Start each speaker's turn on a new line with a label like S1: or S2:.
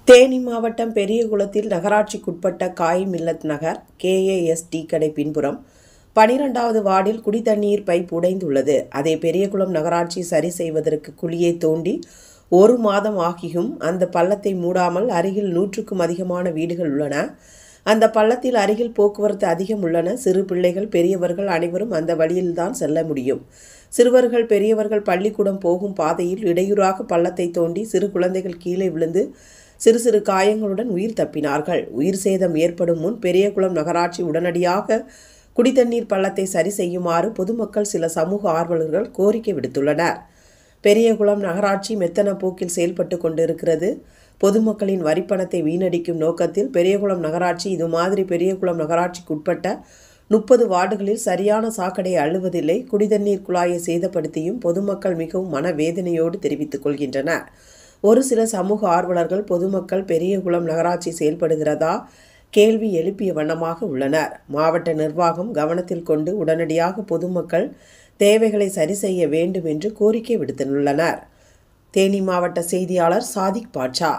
S1: தேனி மாவட்டம் பெரியகுளத்தில் நகராட்சிக்குட்பட்ட காய் மில்லத் நகர் KAS tea கடை பின்புறம் 12வது வார்டில் குடிதண்ணீர் பைப் உடைந்துள்ளது. அதை பெரியகுளம் நகராட்சி சரி செய்வதற்கு குழியை தோண்டி 1 மாதம் ஆகியும் அந்த பள்ளத்தை மூடாமல் அருகில் 100க்கும் அதிகமான வீடுகள் உள்ளன. அந்த பள்ளத்தில் அருகில் போக்குவரத்து அதிகம் உள்ளன. சிறு பிள்ளைகள் பெரியவர்கள் அனைவரும் அந்த வழியில்தான் செல்ல முடியும். சிறுவர்கள் பெரியவர்கள் பள்ளிக்கூடம் போகும் பாதையில் இடையூறாக பள்ளத்தை தோண்டி சிறு குழந்தைகள் கீழே விழுந்து சிறு சிறு காயங்களுடன் உயிர் தப்பினார்கள். உயிர் சேதம் ஏற்படும் முன் பெரியகுளம் நகராட்சி உடனடியாக குடிதண்ணீர் பள்ளத்தை சரி செய்யுமாறு பொதுமக்கள் சில சமூக ஆர்வலர்கள் கோரிக்கை விடுத்துள்ளனர். பெரியகுளம் நகராட்சி மெத்தன போக்கில் செயல்பட்டு கொண்டிருக்கிறது. பொதுமக்களின் வரிப்பணத்தை வீணடிக்கும் நோக்கத்தில் பெரியகுளம் நகராட்சி இது மாதிரி பெரியகுளம் நகராட்சிக்குட்பட்ட 30 வார்டுகளில் சரியான சாக்கடை அள்ளுவதில்லை. குடிதண்ணீர் குழாயை சேதப்படுத்தியும் பொதுமக்கள் மிகவும் மனவேதனையோடு தெரிவித்துக் கொள்கின்றனர். ஒரு சில சமூக ஆர்வலர்கள் பொதுமக்கள் பெரியகுளம் நகராட்சி செயல்படுகிறதா கேள்வி எழுப்பிய வண்ணமாக உள்ளனர். மாவட்ட நிர்வாகம் கவனத்தில் கொண்டு உடனடியாக பொதுமக்கள் தேவைகளை சரி செய்ய வேண்டும் என்று கோரிக்கை விடுத்துள்ளனர். தேனி மாவட்ட செய்தியாளர் சாதிக் பாட்சா.